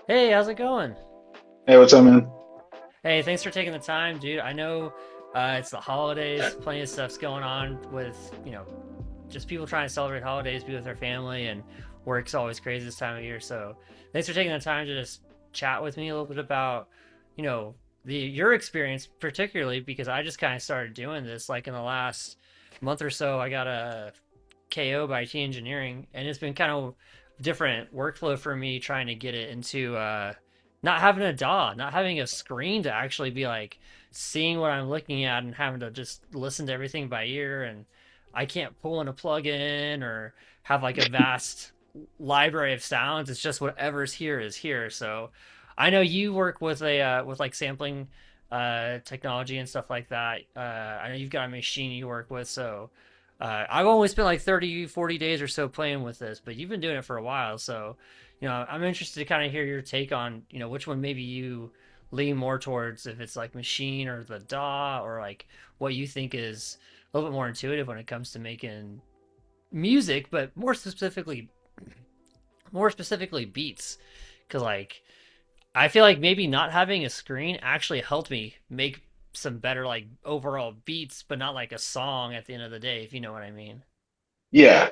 Hey, how's it going? Hey, what's up, man? Hey, thanks for taking the time, dude. I know it's the holidays, plenty of stuff's going on with, just people trying to celebrate holidays, be with their family, and work's always crazy this time of year. So, thanks for taking the time to just chat with me a little bit about, you know, your experience, particularly because I just kind of started doing this like in the last month or so. I got a KO by T Engineering, and it's been kind of different workflow for me trying to get it into not having a DAW, not having a screen to actually be like seeing what I'm looking at and having to just listen to everything by ear. And I can't pull in a plug-in or have like a vast library of sounds. It's just whatever's here is here. So I know you work with a with like sampling technology and stuff like that. I know you've got a machine you work with, so I've only spent like 30, 40 days or so playing with this, but you've been doing it for a while. So, I'm interested to kind of hear your take on, which one maybe you lean more towards, if it's like machine or the DAW, or like what you think is a little bit more intuitive when it comes to making music, but more specifically beats. Cause like, I feel like maybe not having a screen actually helped me make some better like overall beats, but not like a song at the end of the day, if you know what I mean. Yeah,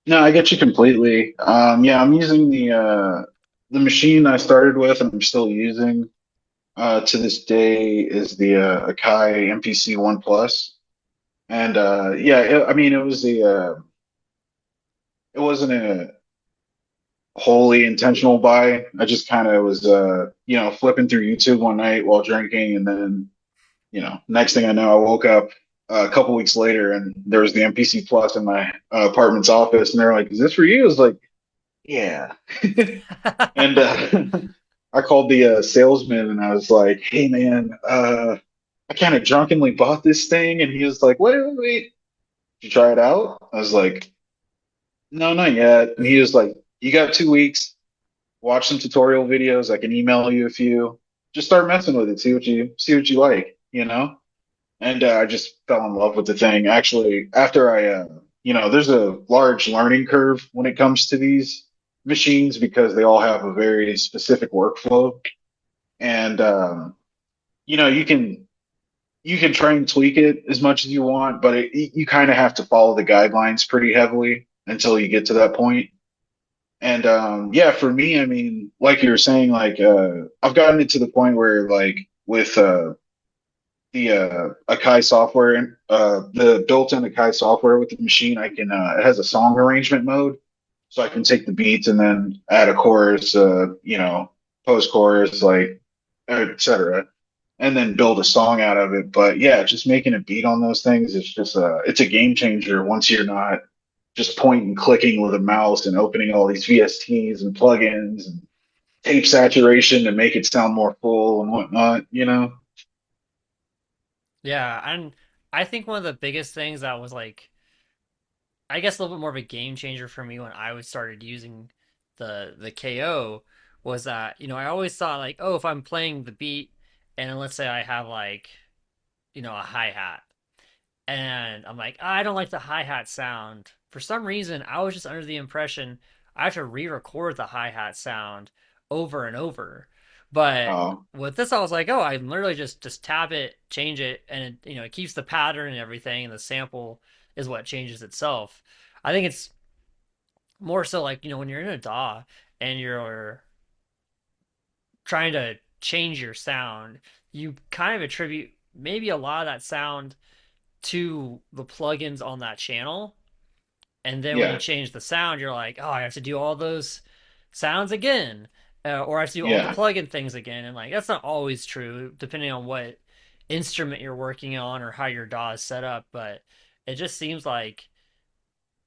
no, I get you completely. Yeah, I'm using the machine I started with and I'm still using to this day is the Akai MPC One Plus. And yeah, I mean it wasn't a wholly intentional buy. I just kind of was flipping through YouTube one night while drinking, and then next thing I know, I woke up a couple weeks later and there was the MPC Plus in my apartment's office, and they're like, "Is this for you?" I was like, "Yeah." And I called the salesman and I was like, "Hey, man, I kind of drunkenly bought this thing," and he was like, "Wait, wait, wait, did you try it out?" I was like, "No, not yet." And he was like, "You got 2 weeks. Watch some tutorial videos. I can email you a few. Just start messing with it. See what you like, you know." And I just fell in love with the thing. Actually, after there's a large learning curve when it comes to these machines because they all have a very specific workflow. And, you can try and tweak it as much as you want, but you kind of have to follow the guidelines pretty heavily until you get to that point. And yeah, for me, I mean, like you were saying, like I've gotten it to the point where, like, with the Akai software and the built-in Akai software with the machine, I can it has a song arrangement mode, so I can take the beats and then add a chorus, post chorus, like, etc., and then build a song out of it. But yeah, just making a beat on those things is just it's a game changer once you're not just pointing and clicking with a mouse and opening all these VSTs and plugins and tape saturation to make it sound more full and whatnot. Yeah, and I think one of the biggest things that was like, I guess a little bit more of a game changer for me when I was started using the KO was that, I always thought like, oh, if I'm playing the beat and let's say I have like, a hi-hat and I'm like, I don't like the hi-hat sound. For some reason, I was just under the impression I have to re-record the hi-hat sound over and over. But Oh, with this, I was like, oh, I literally just tap it, change it, and it keeps the pattern and everything, and the sample is what changes itself. I think it's more so like, when you're in a DAW and you're trying to change your sound, you kind of attribute maybe a lot of that sound to the plugins on that channel. And then when you yeah, change the sound, you're like, oh, I have to do all those sounds again, or I have to do all the yeah. plugin things again. And like that's not always true, depending on what instrument you're working on or how your DAW is set up. But it just seems like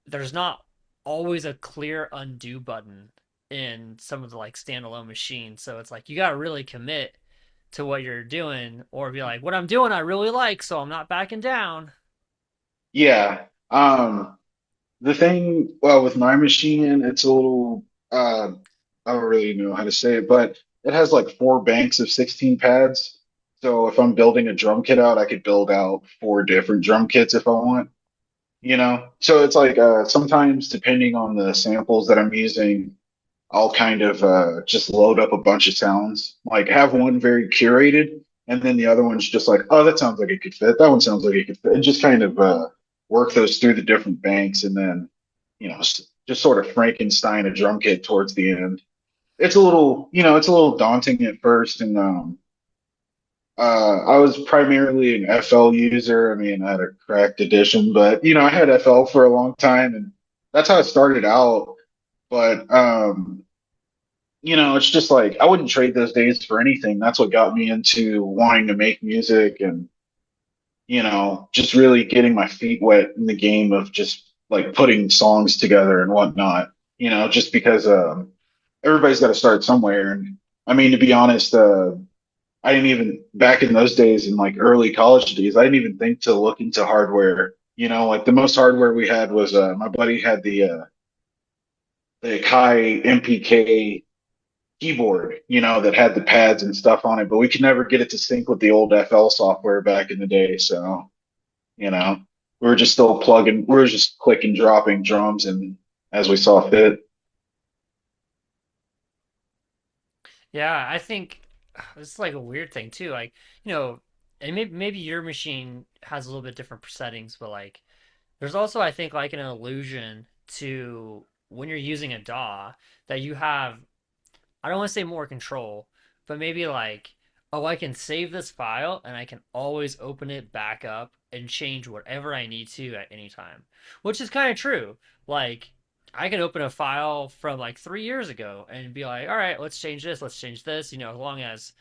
there's not always a clear undo button in some of the like standalone machines. So it's like you got to really commit to what you're doing, or be like, what I'm doing, I really like, so I'm not backing down. Yeah. The thing, well, with my machine, it's a little, I don't really know how to say it, but it has like four banks of 16 pads. So if I'm building a drum kit out, I could build out four different drum kits if I want. So it's like sometimes depending on the samples that I'm using, I'll kind of just load up a bunch of sounds, like have one very curated, and then the other one's just like, oh, that sounds like it could fit. That one sounds like it could fit, and just kind of work those through the different banks, and then just sort of Frankenstein a drum kit towards the end. It's a little, it's a little daunting at first, and I was primarily an FL user. I mean, I had a cracked edition, but I had FL for a long time, and that's how I started out. But it's just like I wouldn't trade those days for anything. That's what got me into wanting to make music and, just really getting my feet wet in the game of just like putting songs together and whatnot, just because everybody's got to start somewhere. And I mean, to be honest, I didn't even back in those days in like early college days, I didn't even think to look into hardware. Like the most hardware we had was my buddy had the Kai MPK keyboard, that had the pads and stuff on it, but we could never get it to sync with the old FL software back in the day. So, you know, we were just clicking, dropping drums and as we saw fit. Yeah, I think it's like a weird thing too. Like, and maybe your machine has a little bit different settings, but like there's also I think like an illusion to when you're using a DAW that you have I don't want to say more control, but maybe like, oh, I can save this file and I can always open it back up and change whatever I need to at any time, which is kind of true. Like, I can open a file from like 3 years ago and be like, all right, let's change this, as long as,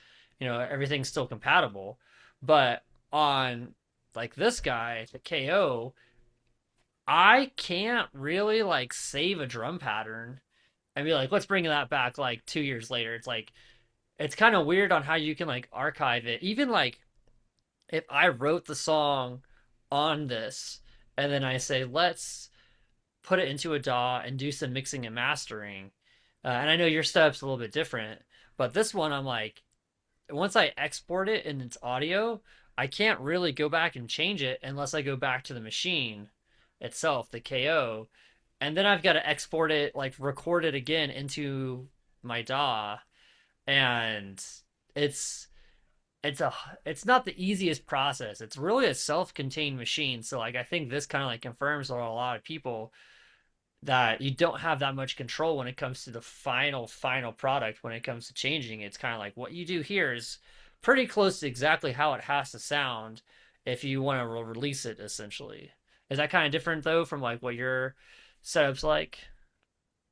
everything's still compatible. But on like this guy, the KO, I can't really like save a drum pattern and be like, let's bring that back like 2 years later. It's like it's kind of weird on how you can like archive it. Even like if I wrote the song on this and then I say, let's put it into a DAW and do some mixing and mastering. And I know your step's a little bit different, but this one I'm like, once I export it in its audio, I can't really go back and change it unless I go back to the machine itself, the KO, and then I've got to export it, like record it again into my DAW, and it's it's a it's not the easiest process. It's really a self-contained machine. So like I think this kind of like confirms to a lot of people that you don't have that much control when it comes to the final product when it comes to changing. It's kind of like what you do here is pretty close to exactly how it has to sound if you want to release it essentially. Is that kind of different though from like what your setup's like?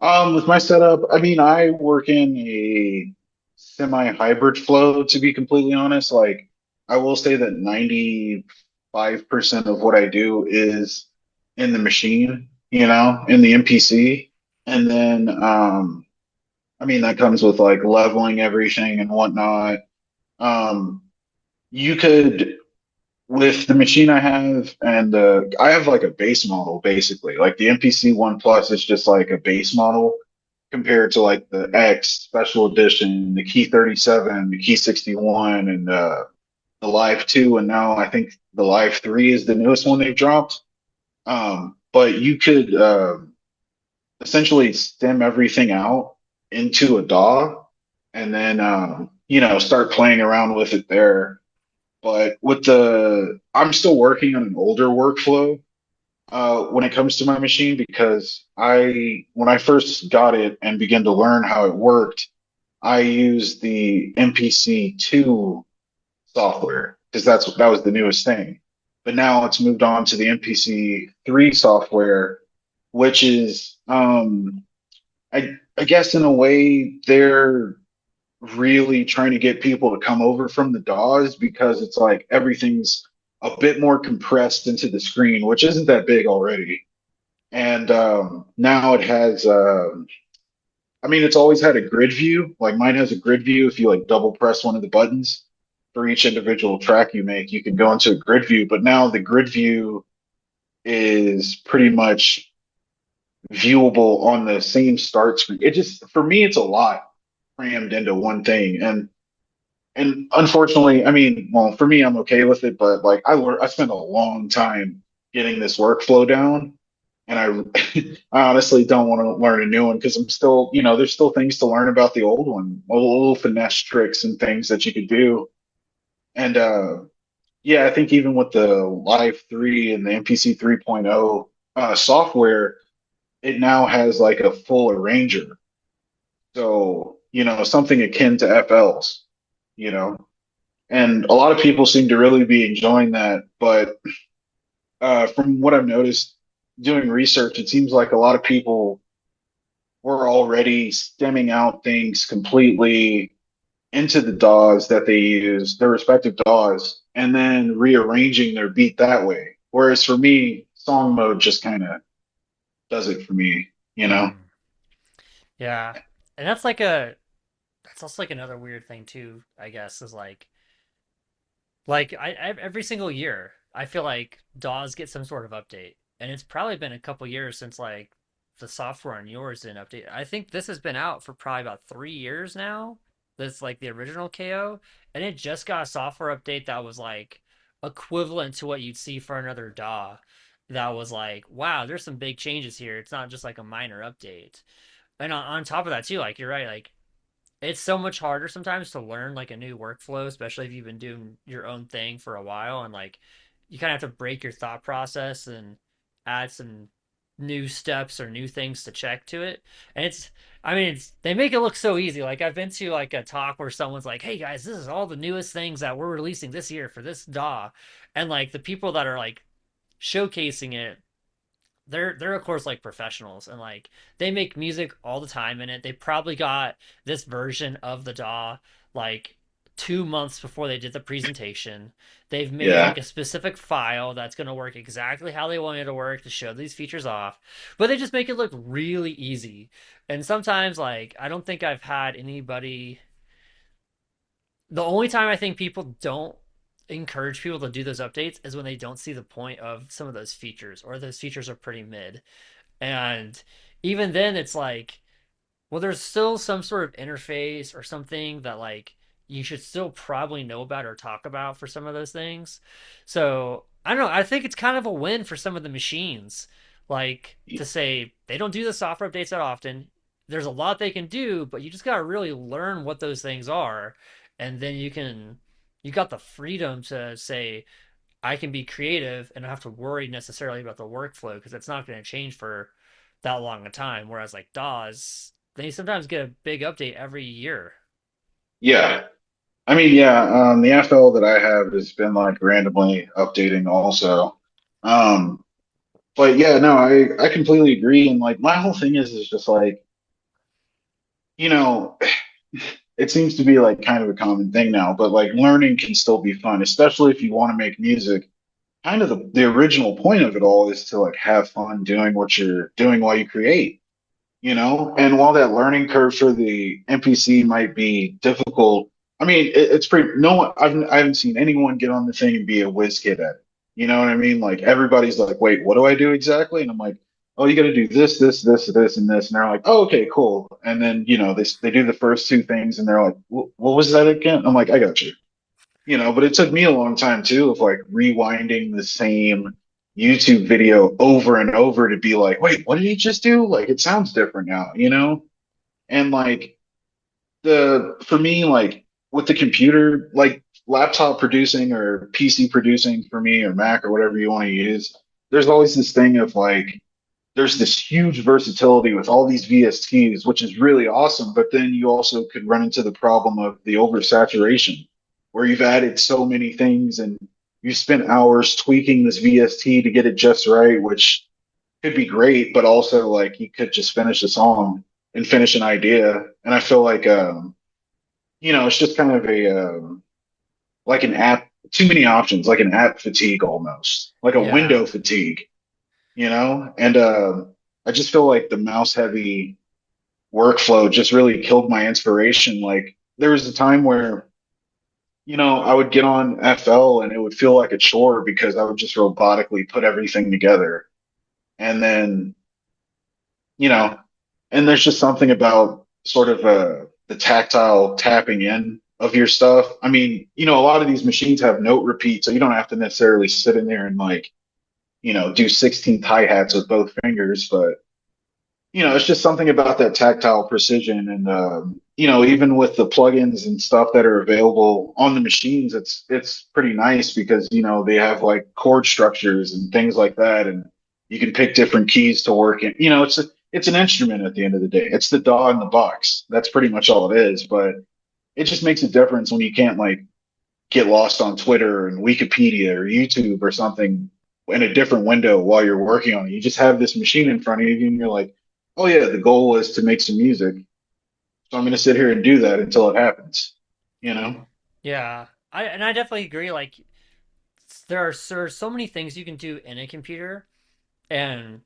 With my setup, I mean, I work in a semi-hybrid flow, to be completely honest. Like, I will say that 95% of what I do is in the machine, in the MPC. And then, I mean, that comes with like leveling everything and whatnot. Um, you could with the machine I have, and I have like a base model basically. Like the MPC One Plus is just like a base model compared to like the X Special Edition, the Key 37, the Key 61, and the Live 2, and now I think the Live 3 is the newest one they've dropped. But you could essentially stem everything out into a DAW, and then start playing around with it there. But I'm still working on an older workflow when it comes to my machine because when I first got it and began to learn how it worked, I used the MPC 2 software because that was the newest thing. But now it's moved on to the MPC 3 software, which is, I guess in a way, they're really trying to get people to come over from the DAWs because it's like everything's a bit more compressed into the screen, which isn't that big already. And now it has, I mean, it's always had a grid view. Like mine has a grid view. If you like double press one of the buttons for each individual track you make, you can go into a grid view. But now the grid view is pretty much viewable on the same start screen. It just, for me, it's a lot crammed into one thing. And unfortunately, I mean, well, for me, I'm okay with it, but like I spent a long time getting this workflow down. And I honestly don't want to learn a new one because I'm still, there's still things to learn about the old one, little finesse tricks and things that you could do. And yeah, I think even with the Live 3 and the MPC 3.0 software, it now has like a full arranger. So, something akin to FLs, you know. And a lot of people seem to really be enjoying that. But from what I've noticed doing research, it seems like a lot of people were already stemming out things completely into the DAWs that they use, their respective DAWs, and then rearranging their beat that way. Whereas for me, song mode just kind of does it for me, you know? Hmm. Yeah, and that's also like another weird thing too, I guess, is like every single year, I feel like DAWs get some sort of update, and it's probably been a couple years since like the software on yours didn't update. I think this has been out for probably about 3 years now. That's like the original KO, and it just got a software update that was like equivalent to what you'd see for another DAW. That was like, wow, there's some big changes here. It's not just like a minor update. And on top of that too, like you're right, like it's so much harder sometimes to learn like a new workflow, especially if you've been doing your own thing for a while, and like you kind of have to break your thought process and add some new steps or new things to check to it. And I mean, they make it look so easy. Like I've been to like a talk where someone's like, "Hey guys, this is all the newest things that we're releasing this year for this DAW," and like the people that are like showcasing it, they're of course like professionals, and like they make music all the time in it. They probably got this version of the DAW like 2 months before they did the presentation. They've made like Yeah. a specific file that's going to work exactly how they want it to work to show these features off, but they just make it look really easy. And sometimes like I don't think I've had anybody, the only time I think people don't encourage people to do those updates is when they don't see the point of some of those features, or those features are pretty mid. And even then, it's like, well, there's still some sort of interface or something that like you should still probably know about or talk about for some of those things. So I don't know. I think it's kind of a win for some of the machines, like to say they don't do the software updates that often. There's a lot they can do, but you just gotta really learn what those things are, and then you got the freedom to say I can be creative and not have to worry necessarily about the workflow because it's not going to change for that long a time. Whereas like DAWs, they sometimes get a big update every year. Yeah. I mean, yeah, the FL that I have has been like randomly updating also. Um, but yeah, no, I completely agree. And like my whole thing is just like, you know, it seems to be like kind of a common thing now, but like learning can still be fun, especially if you want to make music. Kind of the original point of it all is to like have fun doing what you're doing while you create, you know? And while that learning curve for the NPC might be difficult, I mean, it's pretty, no one, I haven't seen anyone get on the thing and be a whiz kid at it. You know what I mean? Like everybody's like, wait, what do I do exactly? And I'm like, oh, you got to do this, this, this, this, and this. And they're like, oh, okay, cool. And then, they do the first two things and they're like, what was that again? I'm like, I got you. But it took me a long time too of like rewinding the same YouTube video over and over to be like, wait, what did he just do? Like it sounds different now, you know? And like for me, like with the computer, like laptop producing or PC producing for me or Mac or whatever you want to use, there's always this thing of like there's this huge versatility with all these VSTs, which is really awesome. But then you also could run into the problem of the oversaturation, where you've added so many things and you spent hours tweaking this VST to get it just right, which could be great, but also like you could just finish a song and finish an idea. And I feel like, it's just kind of like an app, too many options, like an app fatigue almost, like a Yeah. window fatigue, And I just feel like the mouse heavy workflow just really killed my inspiration. Like there was a time where, I would get on FL and it would feel like a chore because I would just robotically put everything together. And then, you know, and there's just something about sort of the tactile tapping in of your stuff. I mean, a lot of these machines have note repeat, so you don't have to necessarily sit in there and like, do 16th hi-hats with both fingers, but it's just something about that tactile precision. And, even with the plugins and stuff that are available on the machines, it's pretty nice because, they have like chord structures and things like that. And you can pick different keys to work in. It's an instrument at the end of the day. It's the DAW in the box. That's pretty much all it is. But it just makes a difference when you can't like get lost on Twitter and Wikipedia or YouTube or something in a different window while you're working on it. You just have this machine in front of you and you're like, oh yeah, the goal is to make some music. So I'm going to sit here and do that until it happens, you know? Yeah, I definitely agree. Like there are so many things you can do in a computer, and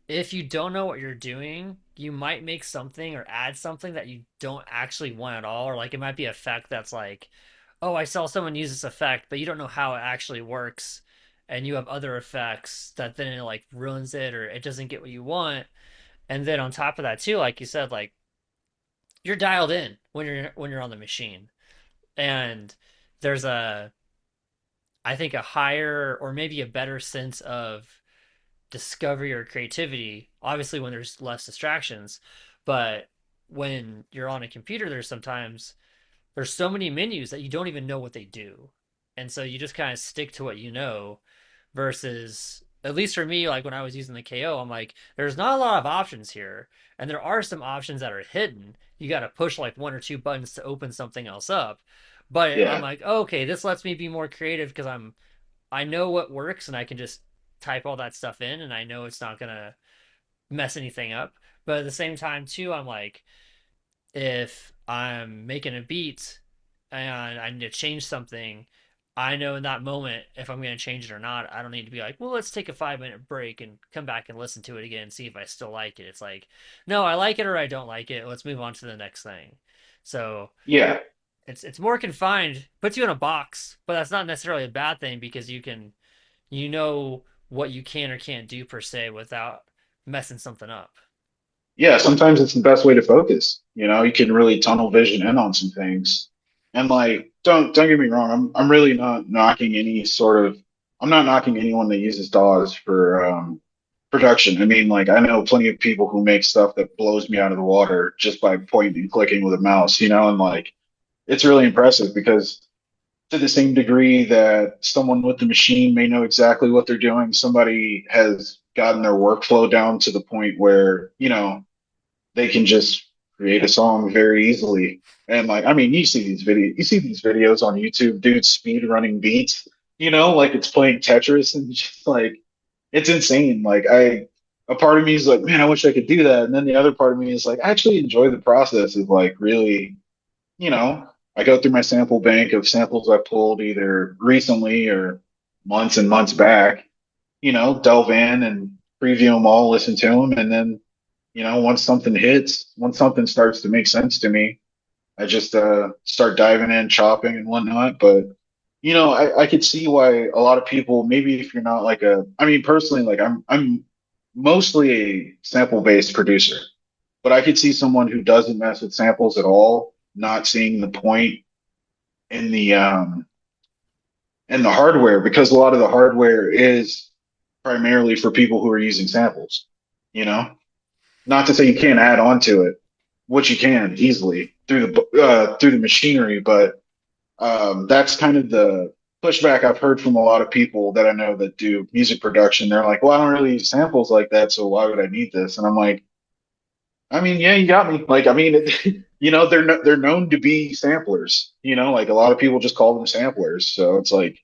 if you don't know what you're doing, you might make something or add something that you don't actually want at all, or like it might be an effect that's like, oh, I saw someone use this effect, but you don't know how it actually works, and you have other effects that then it like ruins it or it doesn't get what you want. And then on top of that too, like you said, like you're dialed in when you're on the machine, and there's a I think a higher or maybe a better sense of discovery or creativity. Obviously, when there's less distractions, but when you're on a computer, there's so many menus that you don't even know what they do, and so you just kind of stick to what you know. Versus, at least for me, like when I was using the KO, I'm like, there's not a lot of options here, and there are some options that are hidden. You got to push like one or two buttons to open something else up. But I'm Yeah. like, oh, okay, this lets me be more creative because I know what works and I can just type all that stuff in and I know it's not gonna mess anything up. But at the same time too, I'm like, if I'm making a beat and I need to change something, I know in that moment if I'm going to change it or not. I don't need to be like, well, let's take a 5 minute break and come back and listen to it again and see if I still like it. It's like, no, I like it or I don't like it. Let's move on to the next thing. So Yeah. it's more confined, puts you in a box, but that's not necessarily a bad thing because you know what you can or can't do per se without messing something up. Yeah. Sometimes it's the best way to focus. You can really tunnel vision in on some things. And like, don't get me wrong. I'm really not knocking any sort of, I'm not knocking anyone that uses DAWs for, production. I mean, like I know plenty of people who make stuff that blows me out of the water just by pointing and clicking with a mouse, and like it's really impressive because to the same degree that someone with the machine may know exactly what they're doing, somebody has gotten their workflow down to the point where, they can just create a song very easily. And like, I mean, you see these videos on YouTube, dudes speed running beats, like it's playing Tetris and just like it's insane. Like a part of me is like, man, I wish I could do that. And then the other part of me is like, I actually enjoy the process of like really, I go through my sample bank of samples I pulled either recently or months and months back, delve in and preview them all, listen to them. And then, once something starts to make sense to me, I just start diving in, chopping and whatnot. But I could see why a lot of people, maybe if you're not like I mean, personally, like I'm mostly a sample based producer, but I could see someone who doesn't mess with samples at all, not seeing the point in the hardware because a lot of the hardware is primarily for people who are using samples. You know, not to say you can't add on to it, which you can easily through the machinery, but that's kind of the pushback I've heard from a lot of people that I know that do music production. They're like, "Well, I don't really use samples like that, so why would I need this?" And I'm like, I mean, yeah, you got me. Like, I mean, they're known to be samplers. Like a lot of people just call them samplers. So it's like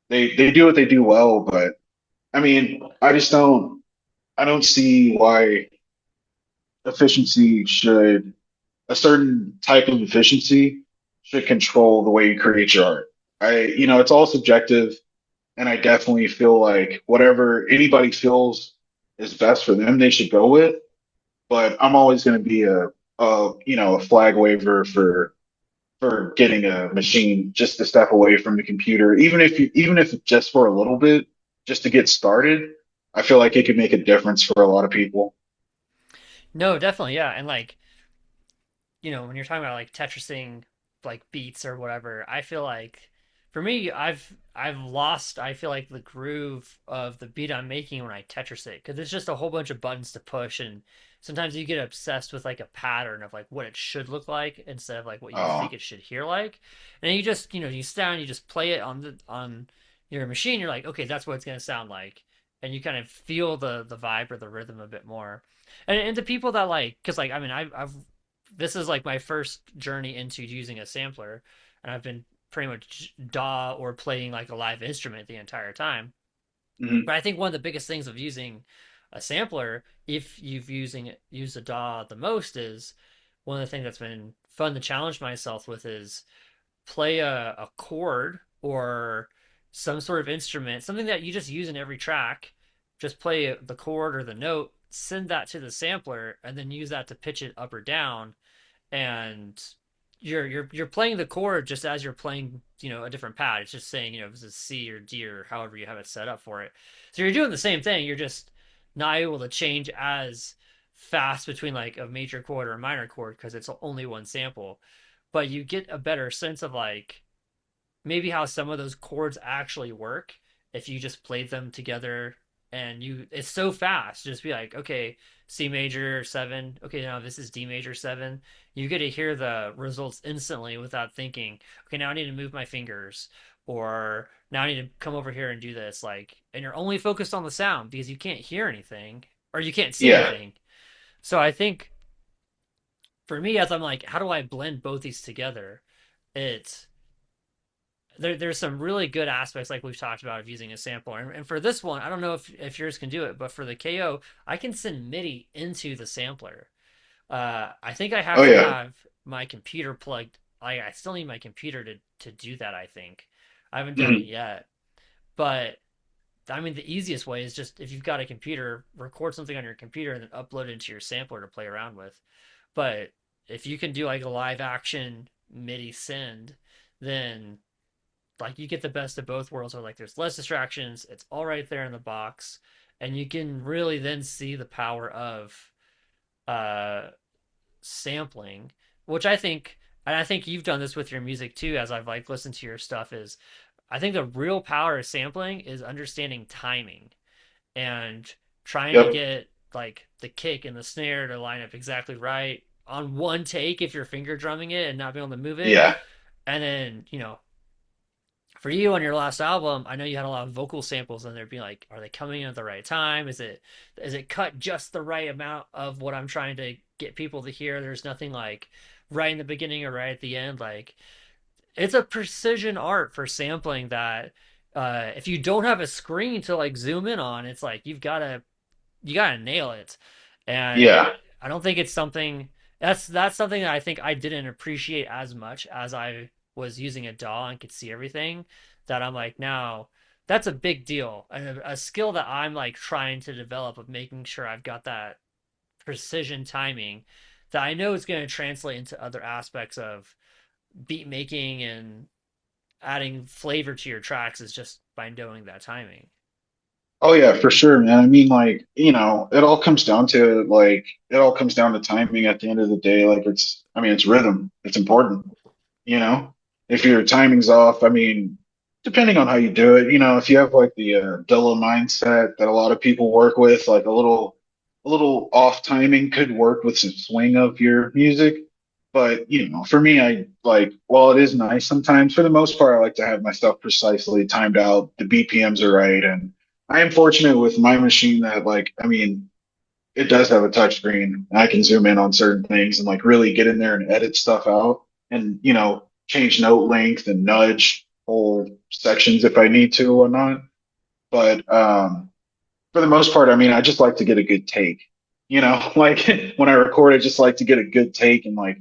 they do what they do well. But I mean, I don't see why efficiency should a certain type of efficiency should control the way you create your art. It's all subjective, and I definitely feel like whatever anybody feels is best for them, they should go with. But I'm always going to be a flag waver for getting a machine just to step away from the computer, even if just for a little bit, just to get started. I feel like it could make a difference for a lot of people. No, definitely, yeah. And like, when you're talking about like Tetrising like beats or whatever, I feel like For me, I've lost. I feel like the groove of the beat I'm making when I Tetris it because it's just a whole bunch of buttons to push, and sometimes you get obsessed with like a pattern of like what it should look like instead of like what you think Oh, it should hear like, and then you just you sit down, you just play it on your machine. You're like, okay, that's what it's gonna sound like, and you kind of feel the vibe or the rhythm a bit more. And to people that like, because like I mean I've this is like my first journey into using a sampler, and I've been pretty much DAW or playing like a live instrument the entire time. mhm. But I think one of the biggest things of using a sampler, if you've used a DAW the most, is one of the things that's been fun to challenge myself with is play a chord or some sort of instrument, something that you just use in every track. Just play the chord or the note, send that to the sampler, and then use that to pitch it up or down, and you're playing the chord just as you're playing a different pad. It's just saying if it's a C or D or however you have it set up for it. So you're doing the same thing. You're just not able to change as fast between like a major chord or a minor chord because it's only one sample. But you get a better sense of like maybe how some of those chords actually work if you just played them together, and you it's so fast, just be like, okay, C major 7, okay, now this is D major 7. You get to hear the results instantly without thinking, okay, now I need to move my fingers, or now I need to come over here and do this, like, and you're only focused on the sound because you can't hear anything or you can't see Yeah. anything. So I think for me, as I'm like, how do I blend both these together, it's there's some really good aspects like we've talked about of using a sampler. And for this one, I don't know if yours can do it, but for the KO, I can send MIDI into the sampler. I think I Oh have to yeah. have my computer plugged. I still need my computer to do that. I think I haven't done it Mhm. yet, but I mean the easiest way is just if you've got a computer, record something on your computer and then upload it into your sampler to play around with. But if you can do like a live action MIDI send, then like you get the best of both worlds, or like there's less distractions, it's all right there in the box, and you can really then see the power of uh sampling, which I think, and I think you've done this with your music too, as I've like listened to your stuff, is I think the real power of sampling is understanding timing and trying to Yep. get like the kick and the snare to line up exactly right on one take if you're finger drumming it and not being able to move it. Yeah. And then for you on your last album, I know you had a lot of vocal samples and they'd be like, are they coming in at the right time? Is it cut just the right amount of what I'm trying to get people to hear? There's nothing like right in the beginning or right at the end. Like it's a precision art for sampling that if you don't have a screen to like zoom in on, it's like you gotta nail it. And Yeah. I don't think it's something that's something that I think I didn't appreciate as much as I was using a DAW and could see everything. That I'm like, now that's a big deal. And a skill that I'm like trying to develop of making sure I've got that precision timing that I know is going to translate into other aspects of beat making and adding flavor to your tracks is just by knowing that timing. Oh yeah, for sure, man. I mean, like, it all comes down to it all comes down to timing at the end of the day. Like I mean, it's rhythm. It's important, you know? If your timing's off, I mean, depending on how you do it, if you have like the Dilla mindset that a lot of people work with, like a little off timing could work with some swing of your music. But, for me, I like, while it is nice sometimes, for the most part, I like to have my stuff precisely timed out. The BPMs are right. And I am fortunate with my machine that, like, I mean, it does have a touch screen. I can zoom in on certain things and like really get in there and edit stuff out and, change note length and nudge whole sections if I need to or not. But for the most part, I mean, I just like to get a good take. Like when I record, I just like to get a good take and like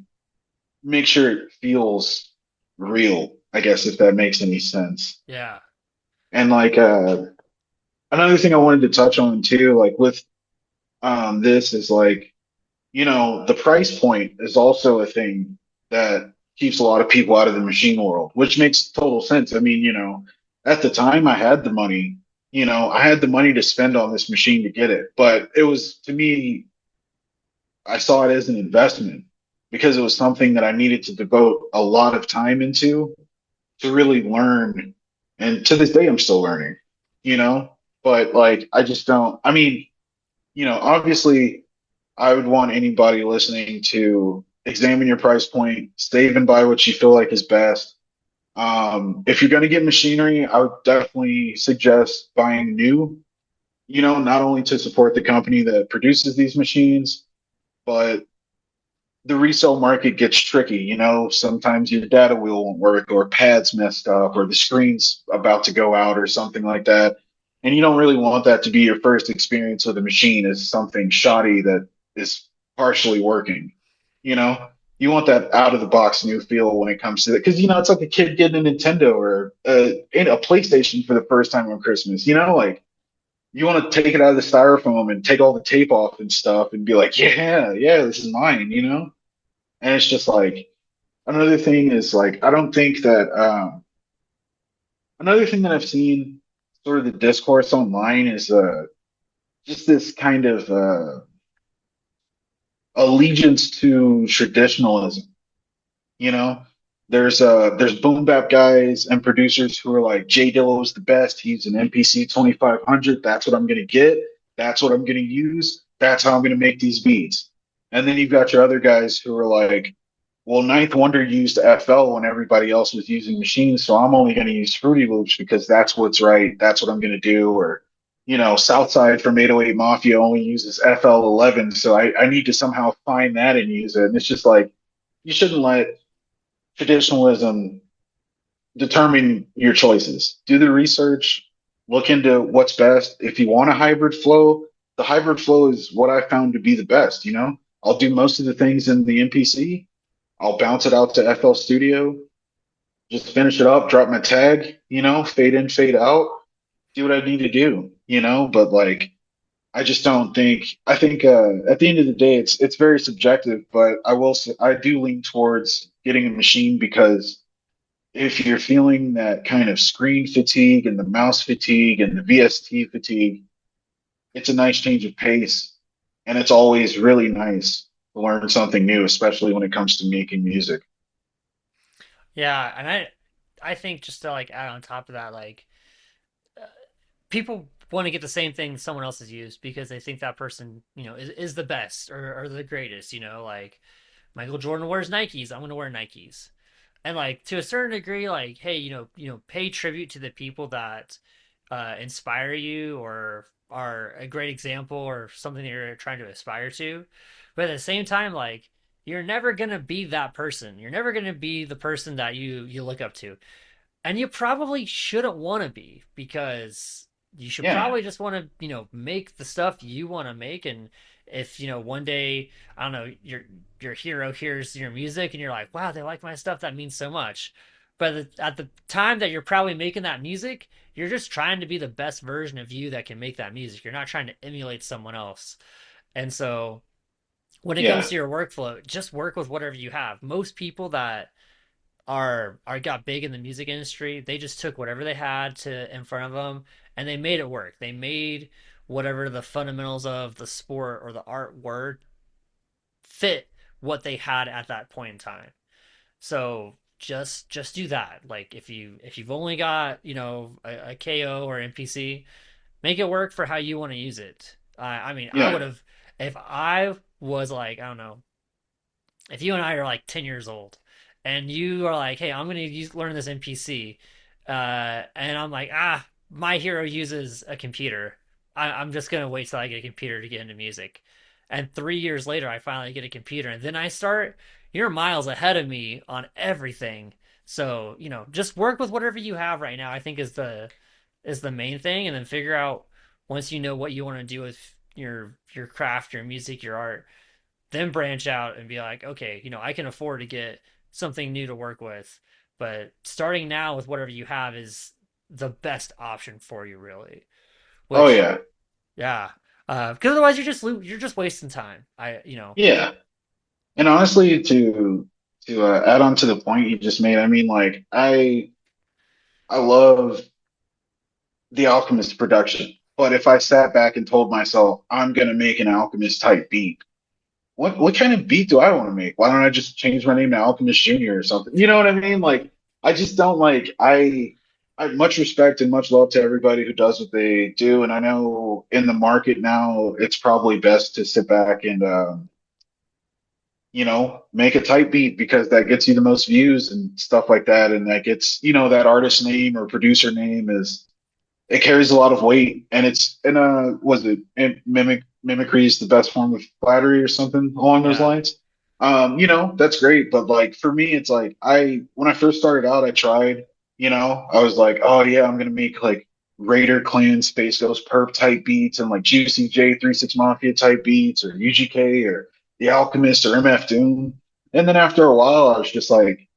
make sure it feels real, I guess, if that makes any sense. Yeah. And like another thing I wanted to touch on too, like with this is like, the price point is also a thing that keeps a lot of people out of the machine world, which makes total sense. I mean, at the time I had the money, I had the money to spend on this machine to get it, but it was to me, I saw it as an investment because it was something that I needed to devote a lot of time into. to really learn. And to this day, I'm still learning, you know, but like, I just don't, I mean, obviously I would want anybody listening to examine your price point, save and buy what you feel like is best. If you're going to get machinery, I would definitely suggest buying new, not only to support the company that produces these machines, but the resale market gets tricky. Sometimes your data wheel won't work, or pads messed up, or the screen's about to go out, or something like that. And you don't really want that to be your first experience with a machine as something shoddy that is partially working. You know, you want that out of the box new feel when it comes to it, because it's like a kid getting a Nintendo or a PlayStation for the first time on Christmas. Like you want to take it out of the styrofoam and take all the tape off and stuff and be like, yeah, yeah, this is mine. And it's just like another thing is like I don't think that another thing that I've seen sort of the discourse online is just this kind of allegiance to traditionalism. You know, there's boom bap guys and producers who are like Jay Dilla was the best. He's an MPC 2500. That's what I'm gonna get. That's what I'm gonna use. That's how I'm gonna make these beats. And then you've got your other guys who are like, well, Ninth Wonder used FL when everybody else was using machines, so I'm only going to use Fruity Loops because that's what's right. That's what I'm going to do. Or, Southside from 808 Mafia only uses FL11, so I need to somehow find that and use it. And it's just like you shouldn't let traditionalism determine your choices. Do the research, look into what's best. If you want a hybrid flow, the hybrid flow is what I found to be the best. I'll do most of the things in the MPC. I'll bounce it out to FL Studio, just finish it up, drop my tag, fade in, fade out, do what I need to do. But like, I just don't think. I think at the end of the day, it's very subjective. But I will say I do lean towards getting a machine because if you're feeling that kind of screen fatigue and the mouse fatigue and the VST fatigue, it's a nice change of pace, and it's always really nice to learn something new, especially when it comes to making music. Yeah, and I think just to like add on top of that, like people want to get the same thing someone else has used because they think that person, is the best or the greatest, like Michael Jordan wears Nikes, I'm gonna wear Nikes. And like to a certain degree, like, hey, pay tribute to the people that inspire you or are a great example or something that you're trying to aspire to. But at the same time, like you're never gonna be that person. You're never gonna be the person that you look up to. And you probably shouldn't want to be because you should Yeah, probably just want to, make the stuff you want to make. And if, one day, I don't know, your hero hears your music and you're like, wow, they like my stuff, that means so much. But at the time that you're probably making that music, you're just trying to be the best version of you that can make that music. You're not trying to emulate someone else. And so when it comes yeah. to your workflow, just work with whatever you have. Most people that are got big in the music industry. They just took whatever they had to in front of them and they made it work. They made whatever the fundamentals of the sport or the art were fit what they had at that point in time. So just do that. Like if you've only got a KO or MPC, make it work for how you want to use it. I mean, I would Yeah. have if I was like I don't know if you and I are like 10 years old and you are like, hey, I'm going to learn this NPC, and I'm like, my hero uses a computer. I'm just going to wait till I get a computer to get into music. And 3 years later, I finally get a computer. And then I start, you're miles ahead of me on everything. So, just work with whatever you have right now, I think is the main thing. And then figure out once you know what you want to do with your craft, your music, your art, then branch out and be like, okay, I can afford to get something new to work with. But starting now with whatever you have is the best option for you, really. Oh Which, yeah. yeah, because otherwise you're just wasting time. Yeah. And honestly, to add on to the point you just made, I mean, like I love the Alchemist production, but if I sat back and told myself I'm gonna make an Alchemist type beat, what kind of beat do I want to make? Why don't I just change my name to Alchemist Junior or something? You know what I mean? Like I just don't like I have much respect and much love to everybody who does what they do, and I know in the market now it's probably best to sit back and make a type beat because that gets you the most views and stuff like that, and that gets that artist name or producer name is it carries a lot of weight, and it's and was it mimicry is the best form of flattery or something along those Yeah, lines. That's great, but like for me, it's like when I first started out, I tried. I was like, oh yeah, I'm gonna make like Raider Clan Space Ghost Perp type beats and like Juicy J 36 Mafia type beats or UGK or The Alchemist or MF Doom. And then after a while, I was just like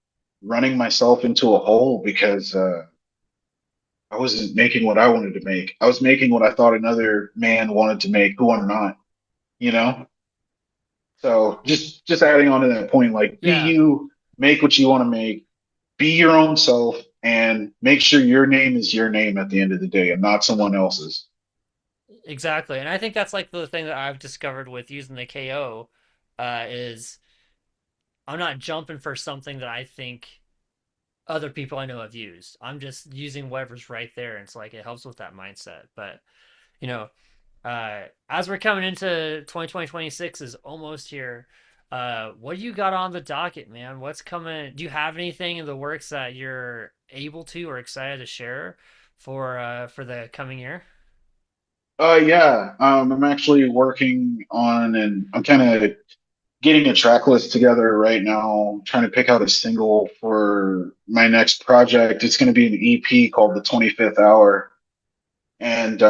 running myself into a hole because I wasn't making what I wanted to make. I was making what I thought another man wanted to make, who I'm not, you know? So just adding on to that point, like be yeah, you, make what you want to make, be your own self, and make sure your name is your name at the end of the day and not someone else's. exactly. And I think that's like the thing that I've discovered with using the KO, is I'm not jumping for something that I think other people I know have used. I'm just using whatever's right there. And it's like it helps with that mindset. But you know, as we're coming into 2026 is almost here. What do you got on the docket, man? What's coming? Do you have anything in the works that you're able to or excited to share for the coming year? Yeah, I'm actually working on and I'm kind of getting a track list together right now, trying to pick out a single for my next project. It's going to be an EP called The 25th Hour. And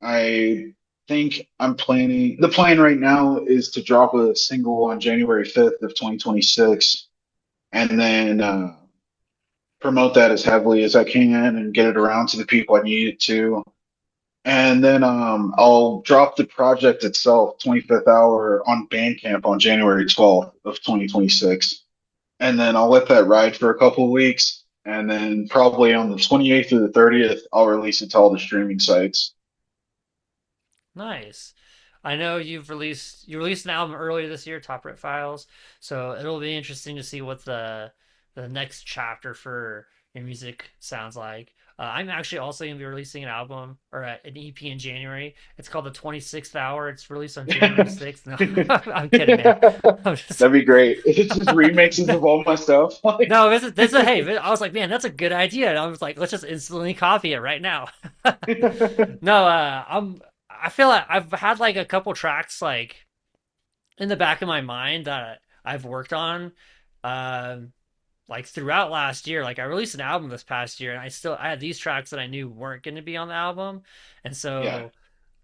I think the plan right now is to drop a single on January 5th of 2026 and then promote that as heavily as I can and get it around to the people I need it to. And then I'll drop the project itself, 25th Hour, on Bandcamp on January 12th of 2026. And then I'll let that ride for a couple of weeks. And then probably on the 28th or the 30th, I'll release it to all the streaming sites. Nice. I know you released an album earlier this year, Top Rit Files. So it'll be interesting to see what the next chapter for your music sounds like. I'm actually also going to be releasing an album or an EP in January. It's called The 26th Hour. It's released on January 6th. No, I'm kidding, man. I'm just That'd be great. It's just remixes of all my stuff. Like, no. This is hey. I was like, man, that's a good idea. And I was like, let's just instantly copy it right now. No, I feel like I've had like a couple tracks like in the back of my mind that I've worked on, um, like throughout last year. Like I released an album this past year, and I had these tracks that I knew weren't going to be on the album, and yeah, so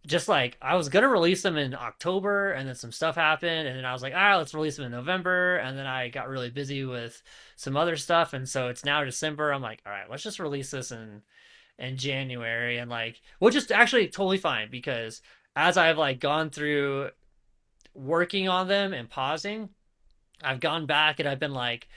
just like I was gonna release them in October, and then some stuff happened, and then I was like, let's release them in November, and then I got really busy with some other stuff, and so it's now December. I'm like, all right, let's just release this in January, and like, which is actually totally fine because as I've like gone through working on them and pausing, I've gone back and I've been like,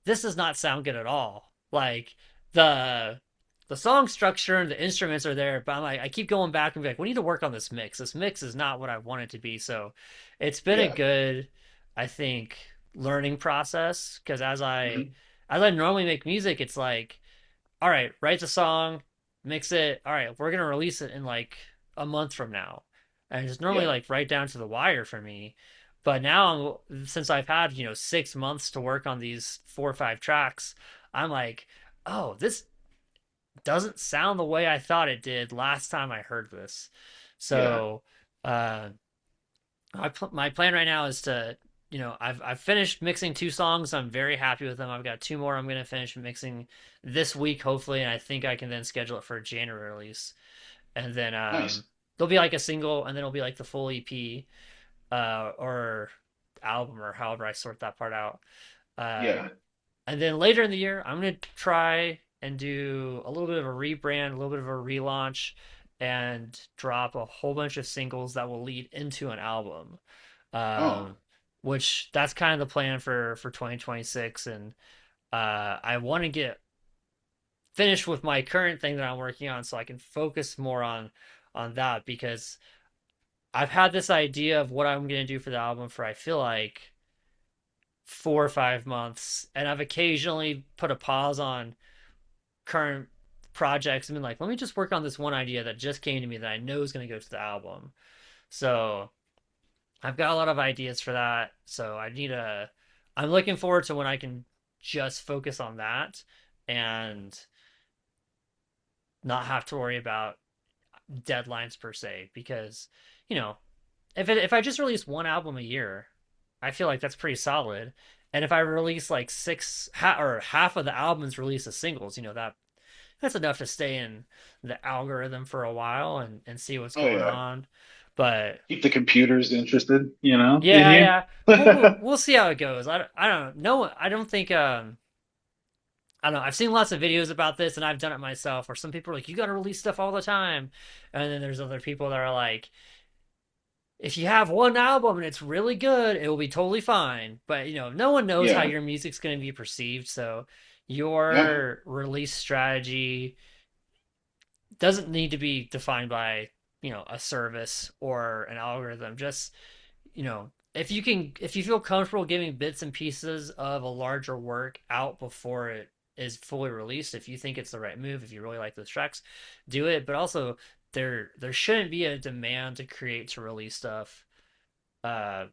this does not sound good at all. Like the the song structure and the instruments are there, but I'm like, I keep going back and be like, we need to work on this mix. This mix is not what I want it to be. So it's been a yeah. good, I think, learning process because Mhm. as I normally make music, it's like all right, write the song, mix it. All right, we're gonna release it in like a month from now, and it's normally Yeah, like right down to the wire for me. But now, since I've had 6 months to work on these 4 or 5 tracks, I'm like, oh, this doesn't sound the way I thought it did last time I heard this. yeah. So, uh, my plan right now is to, I've finished mixing 2 songs. I'm very happy with them. I've got 2 more I'm gonna finish mixing this week, hopefully, and I think I can then schedule it for a January release. And then Nice. there'll be like a single, and then it'll be like the full EP, or album, or however I sort that part out. Uh, Yeah. and then later in the year, I'm gonna try and do a little bit of a rebrand, a little bit of a relaunch, and drop a whole bunch of singles that will lead into an album. Oh, Um, which that's kind of the plan for 2026, and I want to get finished with my current thing that I'm working on, so I can focus more on that because I've had this idea of what I'm gonna do for the album for I feel like 4 or 5 months, and I've occasionally put a pause on current projects and been like, let me just work on this one idea that just came to me that I know is going to go to the album. So I've got a lot of ideas for that. So I'm looking forward to when I can just focus on that and not have to worry about deadlines per se. Because, you know, if I just release one album a year, I feel like that's pretty solid. And if I release like or half of the albums release as singles, that's enough to stay in the algorithm for a while and see what's Oh going yeah. on. But Keep the computers interested, you know, in yeah, you. yeah, we'll see how it goes. I don't know. I don't think I don't know. I've seen lots of videos about this, and I've done it myself. Where some people are like, "You got to release stuff all the time," and then there's other people that are like, "If you have one album and it's really good, it will be totally fine." But no one knows how Yeah. your music's going to be perceived, so Yeah. your release strategy doesn't need to be defined by a service or an algorithm. Just if you feel comfortable giving bits and pieces of a larger work out before it is fully released, if you think it's the right move, if you really like those tracks, do it. But also, there shouldn't be a demand to release stuff, a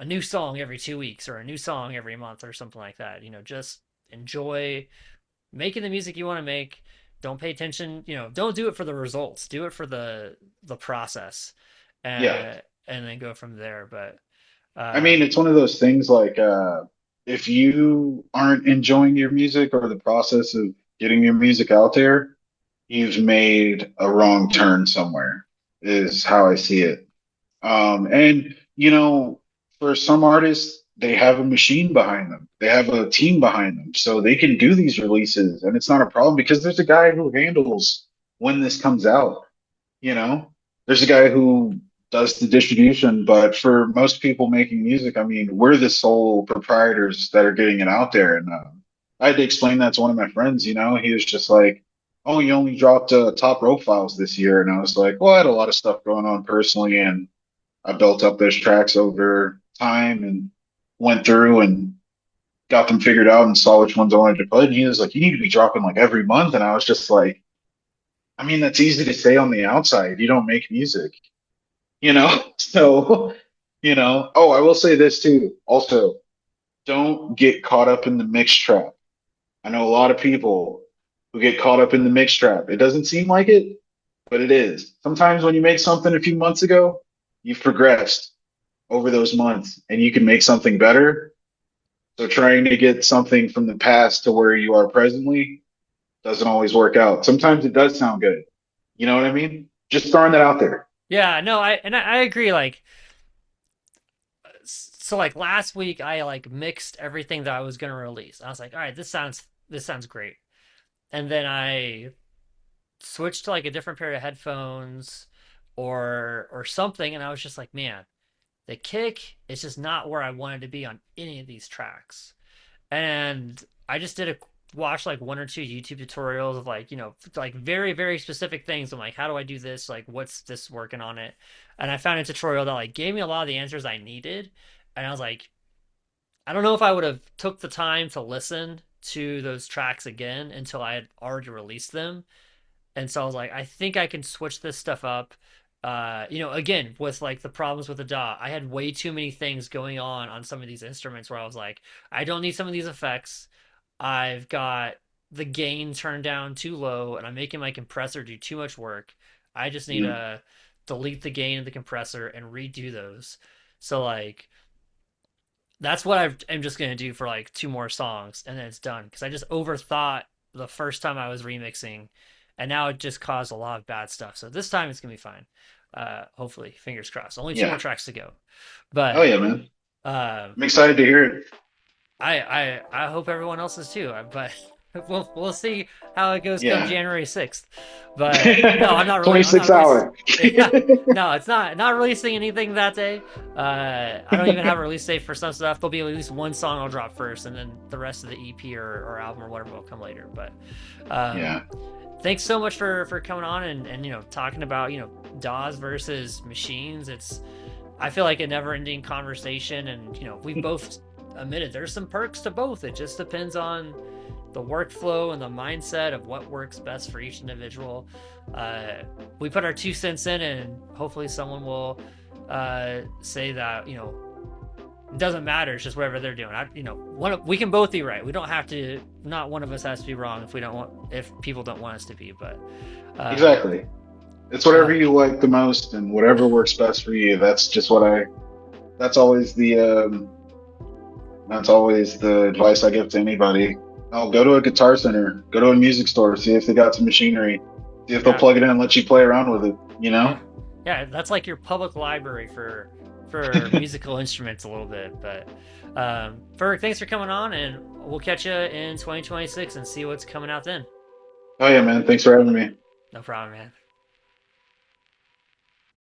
new song every 2 weeks or a new song every month or something like that. Just enjoy making the music you want to make. Don't pay attention, don't do it for the results, do it for the process, Yeah. and then go from there. But I mean, it's one of those things like if you aren't enjoying your music or the process of getting your music out there, you've made a wrong turn somewhere, is how I see it. And for some artists, they have a machine behind them. They have a team behind them, so they can do these releases, and it's not a problem because there's a guy who handles when this comes out. You know, there's a guy who does the distribution, but for most people making music, I mean, we're the sole proprietors that are getting it out there. And I had to explain that to one of my friends. He was just like, "Oh, you only dropped top rope files this year," and I was like, "Well, I had a lot of stuff going on personally, and I built up those tracks over time and went through and got them figured out and saw which ones I wanted to put." And he was like, "You need to be dropping like every month," and I was just like, I mean, that's easy to say on the outside. You don't make music, you know? So, oh, I will say this too. Also, don't get caught up in the mix trap. I know a lot of people who get caught up in the mix trap. It doesn't seem like it, but it is. Sometimes when you make something a few months ago, you've progressed over those months and you can make something better. So trying to get something from the past to where you are presently doesn't always work out. Sometimes it does sound good. You know what I mean? Just throwing that out there. yeah, no, I agree. Like, so like last week, I like mixed everything that I was gonna release. I was like, all right, this sounds great, and then I switched to like a different pair of headphones or something, and I was just like, man, the kick is just not where I wanted to be on any of these tracks. And I just watch like one or two YouTube tutorials of like, like very, very specific things. I'm like, how do I do this? Like, what's this working on it? And I found a tutorial that like gave me a lot of the answers I needed. And I was like, I don't know if I would have took the time to listen to those tracks again until I had already released them. And so I was like, I think I can switch this stuff up. Again, with like the problems with the DAW, I had way too many things going on some of these instruments where I was like, I don't need some of these effects. I've got the gain turned down too low, and I'm making my compressor do too much work. I just need Yeah. to delete the gain of the compressor and redo those. So like that's what I'm just gonna do for like two more songs, and then it's done because I just overthought the first time I was remixing, and now it just caused a lot of bad stuff. So this time it's gonna be fine. Hopefully, fingers crossed. Only two more Yeah. tracks to go, Oh but yeah, man. uh, I'm excited to hear it. I hope everyone else is too. But we'll see how it goes come Yeah. January 6th. But no, I'm 26 not releasing. hour. Yeah, no, it's not releasing anything that day. I don't even have a release date for some stuff. There'll be at least one song I'll drop first, and then the rest of the EP or album or whatever will come later. But Yeah. thanks so much for coming on and talking about DAWs versus machines. I feel like a never ending conversation, and we've both admit it, there's some perks to both. It just depends on the workflow and the mindset of what works best for each individual. Uh, we put our 2 cents in, and hopefully someone will say that, it doesn't matter. It's just whatever they're doing. We can both be right. We don't have to. Not one of us has to be wrong if we don't want. If people don't want us to be. But Exactly. It's uh, whatever you like the most and whatever works best for you. That's always that's always the advice I give to anybody. Oh, go to a guitar center, go to a music store, see if they got some machinery, see if they'll yeah, plug it in and let you play around with it, you yeah, know? yeah. That's like your public library for musical instruments a little bit. But Ferg, thanks for coming on, and we'll catch you in 2026 and see what's coming out then. Oh yeah, man. Thanks for having me. No problem, man.